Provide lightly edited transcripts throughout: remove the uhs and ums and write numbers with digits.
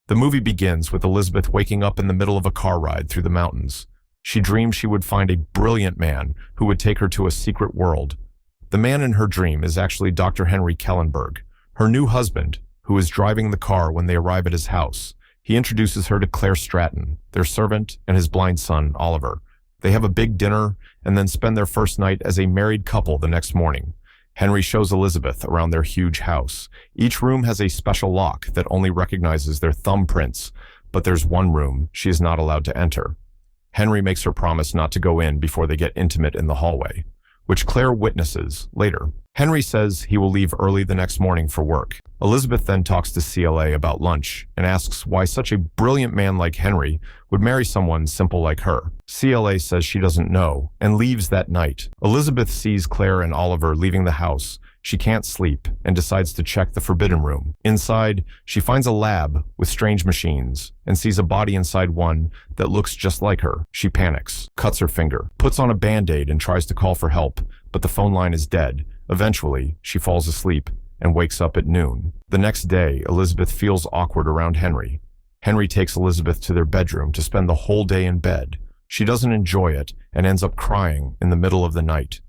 The movie begins with Elizabeth waking up in the middle of a car ride through the mountains. She dreamed she would find a brilliant man who would take her to a secret world. The man in her dream is actually Dr. Henry Calimberg, her new husband, who is driving the car when they arrive at his house. He introduces her to Claire Stratton, their servant, and his blind son, Oliver. They have a big dinner and then spend their first night as a married couple the next morning. Henry shows Elizabeth around their huge house. Each room has a special lock that only recognizes their thumbprints, but there's one room she is not allowed to enter. Henry makes her promise not to go in before they get intimate in the hallway, which Claire witnesses later. Henry says he will leave early the next morning for work. Elizabeth then talks to CLA about lunch and asks why such a brilliant man like Henry would marry someone simple like her. CLA says she doesn't know and leaves that night. Elizabeth sees Claire and Oliver leaving the house. She can't sleep and decides to check the forbidden room. Inside, she finds a lab with strange machines and sees a body inside one that looks just like her. She panics, cuts her finger, puts on a band-aid and tries to call for help, but the phone line is dead. Eventually, she falls asleep and wakes up at noon. The next day, Elizabeth feels awkward around Henry. Henry takes Elizabeth to their bedroom to spend the whole day in bed. She doesn't enjoy it and ends up crying in the middle of the night.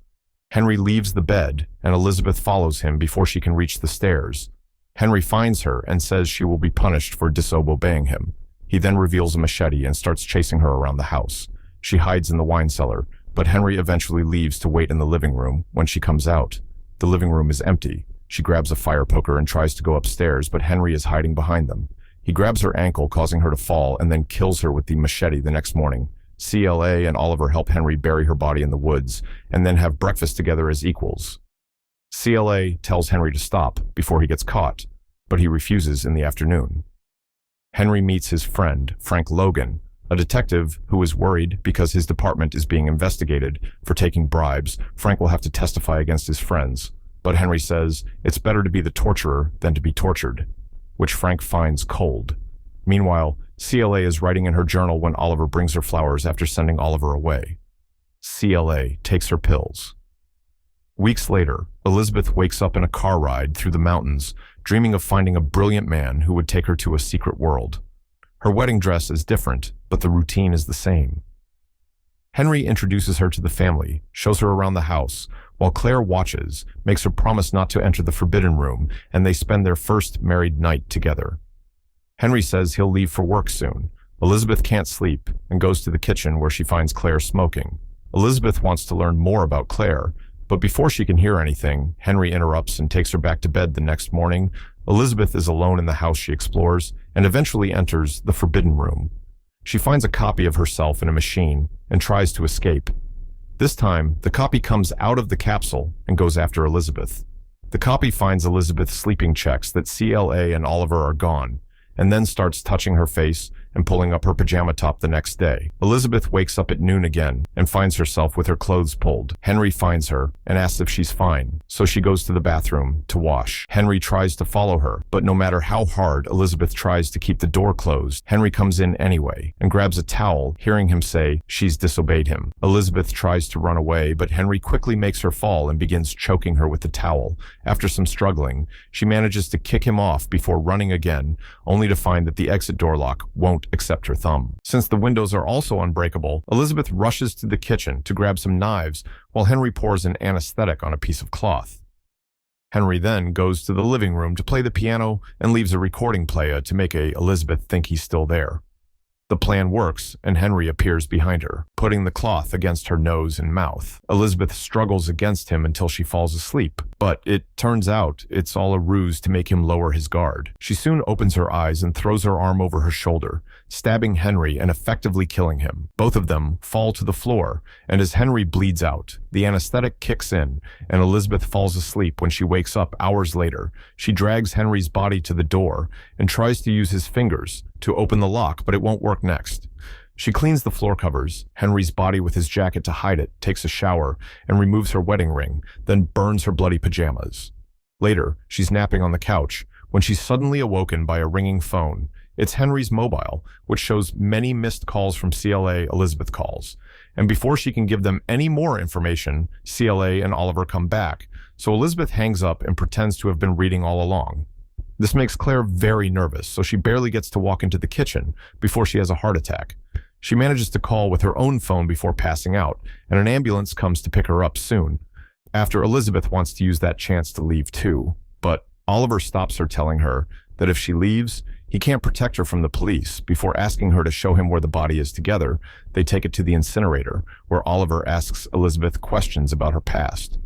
Henry leaves the bed, and Elizabeth follows him before she can reach the stairs. Henry finds her and says she will be punished for disobeying him. He then reveals a machete and starts chasing her around the house. She hides in the wine cellar, but Henry eventually leaves to wait in the living room. When she comes out, the living room is empty. She grabs a fire poker and tries to go upstairs, but Henry is hiding behind them. He grabs her ankle, causing her to fall, and then kills her with the machete the next morning. CLA and Oliver help Henry bury her body in the woods and then have breakfast together as equals. CLA tells Henry to stop before he gets caught, but he refuses in the afternoon. Henry meets his friend, Frank Logan, a detective who is worried because his department is being investigated for taking bribes. Frank will have to testify against his friends, but Henry says it's better to be the torturer than to be tortured, which Frank finds cold. Meanwhile, CLA is writing in her journal when Oliver brings her flowers after sending Oliver away. CLA takes her pills. Weeks later, Elizabeth wakes up in a car ride through the mountains, dreaming of finding a brilliant man who would take her to a secret world. Her wedding dress is different, but the routine is the same. Henry introduces her to the family, shows her around the house, while Claire watches, makes her promise not to enter the forbidden room, and they spend their first married night together. Henry says he'll leave for work soon. Elizabeth can't sleep and goes to the kitchen where she finds Claire smoking. Elizabeth wants to learn more about Claire, but before she can hear anything, Henry interrupts and takes her back to bed the next morning. Elizabeth is alone in the house she explores and eventually enters the forbidden room. She finds a copy of herself in a machine and tries to escape. This time, the copy comes out of the capsule and goes after Elizabeth. The copy finds Elizabeth sleeping checks that CLA and Oliver are gone, and then starts touching her face and pulling up her pajama top the next day. Elizabeth wakes up at noon again and finds herself with her clothes pulled. Henry finds her and asks if she's fine, so she goes to the bathroom to wash. Henry tries to follow her, but no matter how hard Elizabeth tries to keep the door closed, Henry comes in anyway and grabs a towel, hearing him say she's disobeyed him. Elizabeth tries to run away, but Henry quickly makes her fall and begins choking her with the towel. After some struggling, she manages to kick him off before running again, only to find that the exit door lock won't accept her thumb. Since the windows are also unbreakable, Elizabeth rushes to the kitchen to grab some knives while Henry pours an anesthetic on a piece of cloth. Henry then goes to the living room to play the piano and leaves a recording player to make Elizabeth think he's still there. The plan works, and Henry appears behind her, putting the cloth against her nose and mouth. Elizabeth struggles against him until she falls asleep, but it turns out it's all a ruse to make him lower his guard. She soon opens her eyes and throws her arm over her shoulder, stabbing Henry and effectively killing him. Both of them fall to the floor, and as Henry bleeds out, the anesthetic kicks in, and Elizabeth falls asleep. When she wakes up hours later, she drags Henry's body to the door and tries to use his fingers to open the lock, but it won't work next. She cleans the floor covers, Henry's body with his jacket to hide it, takes a shower, and removes her wedding ring, then burns her bloody pajamas. Later, she's napping on the couch when she's suddenly awoken by a ringing phone. It's Henry's mobile, which shows many missed calls from CLA. Elizabeth calls, and before she can give them any more information, CLA and Oliver come back, so Elizabeth hangs up and pretends to have been reading all along. This makes Claire very nervous, so she barely gets to walk into the kitchen before she has a heart attack. She manages to call with her own phone before passing out, and an ambulance comes to pick her up soon, after Elizabeth wants to use that chance to leave too. But Oliver stops her, telling her that if she leaves, he can't protect her from the police. Before asking her to show him where the body is together, they take it to the incinerator, where Oliver asks Elizabeth questions about her past.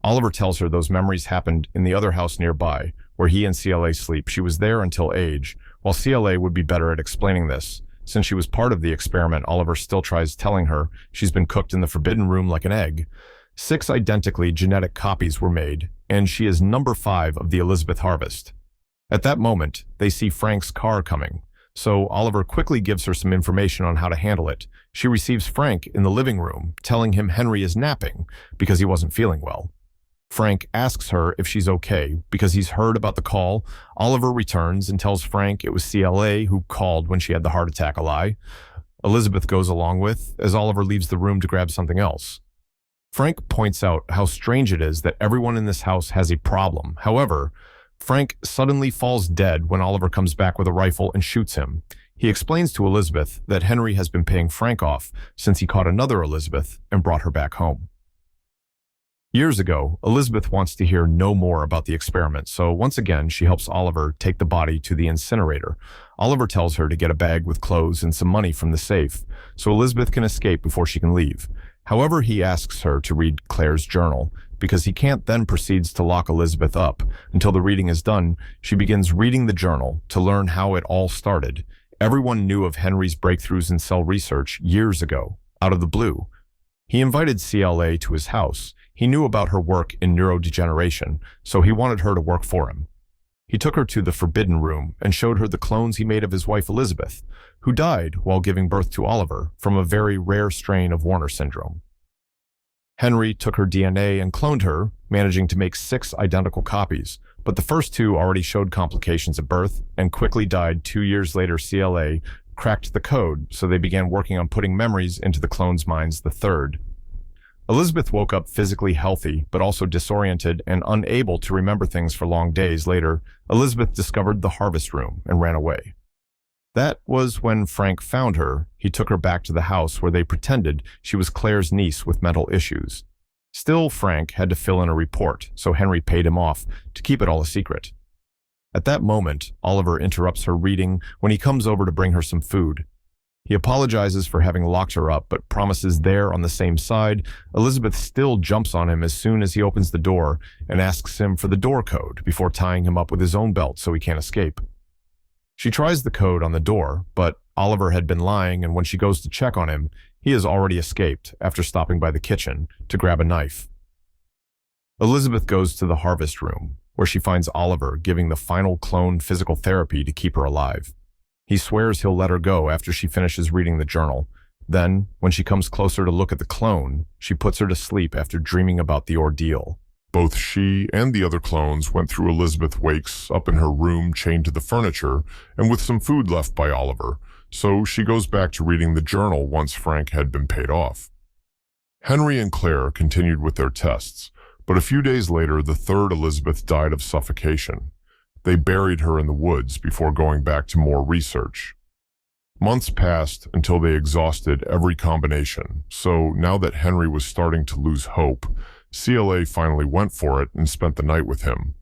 Oliver tells her those memories happened in the other house nearby, where he and CLA sleep. She was there until age. While CLA would be better at explaining this, since she was part of the experiment, Oliver still tries telling her she's been cooked in the forbidden room like an egg. 6 identically genetic copies were made, and she is number 5 of the Elizabeth harvest. At that moment, they see Frank's car coming, so Oliver quickly gives her some information on how to handle it. She receives Frank in the living room, telling him Henry is napping because he wasn't feeling well. Frank asks her if she's okay because he's heard about the call. Oliver returns and tells Frank it was CLA who called when she had the heart attack, a lie. Elizabeth goes along with, as Oliver leaves the room to grab something else. Frank points out how strange it is that everyone in this house has a problem. However, Frank suddenly falls dead when Oliver comes back with a rifle and shoots him. He explains to Elizabeth that Henry has been paying Frank off since he caught another Elizabeth and brought her back home. Years ago, Elizabeth wants to hear no more about the experiment, so once again she helps Oliver take the body to the incinerator. Oliver tells her to get a bag with clothes and some money from the safe, so Elizabeth can escape before she can leave. However, he asks her to read Claire's journal, because he can't, then proceeds to lock Elizabeth up. Until the reading is done, she begins reading the journal to learn how it all started. Everyone knew of Henry's breakthroughs in cell research years ago, out of the blue. He invited CLA to his house. He knew about her work in neurodegeneration, so he wanted her to work for him. He took her to the forbidden room and showed her the clones he made of his wife Elizabeth, who died while giving birth to Oliver from a very rare strain of Warner syndrome. Henry took her DNA and cloned her, managing to make 6 identical copies, but the first 2 already showed complications at birth and quickly died. 2 years later, CLA cracked the code, so they began working on putting memories into the clones' minds, the third. Elizabeth woke up physically healthy, but also disoriented and unable to remember things for long days. Later, Elizabeth discovered the harvest room and ran away. That was when Frank found her. He took her back to the house where they pretended she was Claire's niece with mental issues. Still, Frank had to fill in a report, so Henry paid him off to keep it all a secret. At that moment, Oliver interrupts her reading when he comes over to bring her some food. He apologizes for having locked her up, but promises they're on the same side. Elizabeth still jumps on him as soon as he opens the door and asks him for the door code before tying him up with his own belt so he can't escape. She tries the code on the door, but Oliver had been lying, and when she goes to check on him, he has already escaped after stopping by the kitchen to grab a knife. Elizabeth goes to the harvest room, where she finds Oliver giving the final clone physical therapy to keep her alive. He swears he'll let her go after she finishes reading the journal. Then, when she comes closer to look at the clone, she puts her to sleep after dreaming about the ordeal. Both she and the other clones went through Elizabeth Wake's up in her room chained to the furniture and with some food left by Oliver, so she goes back to reading the journal once Frank had been paid off. Henry and Claire continued with their tests, but a few days later the third Elizabeth died of suffocation. They buried her in the woods before going back to more research. Months passed until they exhausted every combination, so now that Henry was starting to lose hope, CLA finally went for it and spent the night with him.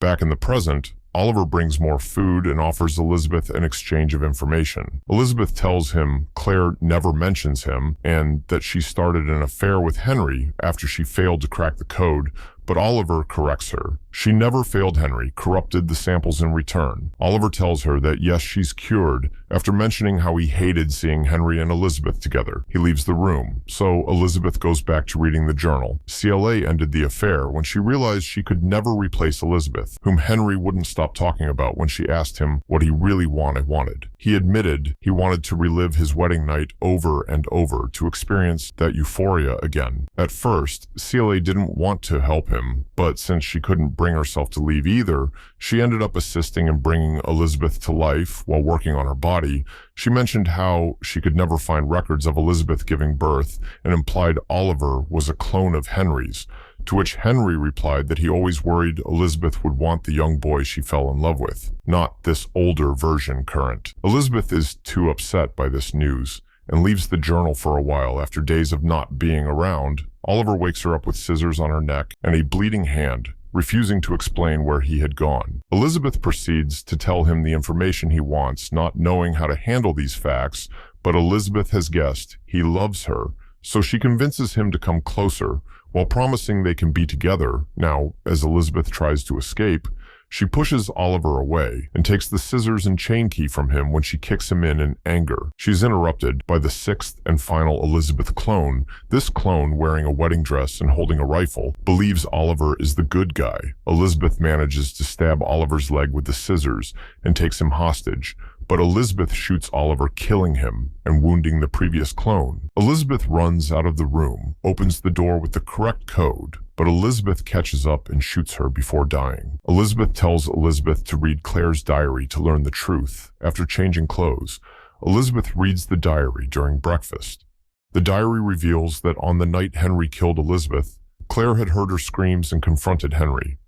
Back in the present, Oliver brings more food and offers Elizabeth an exchange of information. Elizabeth tells him Claire never mentions him and that she started an affair with Henry after she failed to crack the code, but Oliver corrects her. She never failed Henry, corrupted the samples in return. Oliver tells her that yes, she's cured, after mentioning how he hated seeing Henry and Elizabeth together. He leaves the room, so Elizabeth goes back to reading the journal. CLA ended the affair when she realized she could never replace Elizabeth, whom Henry wouldn't stop talking about when she asked him what he really wanted. He admitted he wanted to relive his wedding night over and over to experience that euphoria again. At first, CLA didn't want to help him, but since she couldn't bring herself to leave either, she ended up assisting in bringing Elizabeth to life while working on her body. She mentioned how she could never find records of Elizabeth giving birth and implied Oliver was a clone of Henry's. to which Henry replied that he always worried Elizabeth would want the young boy she fell in love with, not this older version current. Elizabeth is too upset by this news and leaves the journal for a while. After days of not being around, Oliver wakes her up with scissors on her neck and a bleeding hand, refusing to explain where he had gone. Elizabeth proceeds to tell him the information he wants, not knowing how to handle these facts, but Elizabeth has guessed he loves her, so she convinces him to come closer, while promising they can be together. Now, as Elizabeth tries to escape, she pushes Oliver away and takes the scissors and chain key from him when she kicks him in anger. She's interrupted by the sixth and final Elizabeth clone. This clone, wearing a wedding dress and holding a rifle, believes Oliver is the good guy. Elizabeth manages to stab Oliver's leg with the scissors and takes him hostage, but Elizabeth shoots Oliver, killing him and wounding the previous clone. Elizabeth runs out of the room, opens the door with the correct code, but Elizabeth catches up and shoots her before dying. Elizabeth tells Elizabeth to read Claire's diary to learn the truth. After changing clothes, Elizabeth reads the diary during breakfast. The diary reveals that on the night Henry killed Elizabeth, Claire had heard her screams and confronted Henry.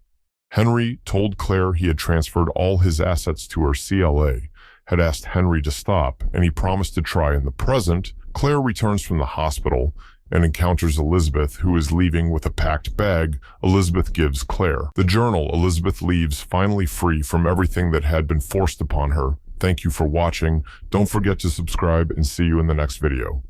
Henry told Claire he had transferred all his assets to her CLA, had asked Henry to stop, and he promised to try. In the present, Claire returns from the hospital and encounters Elizabeth, who is leaving with a packed bag Elizabeth gives Claire. The journal, Elizabeth leaves finally free from everything that had been forced upon her. Thank you for watching. Don't forget to subscribe and see you in the next video.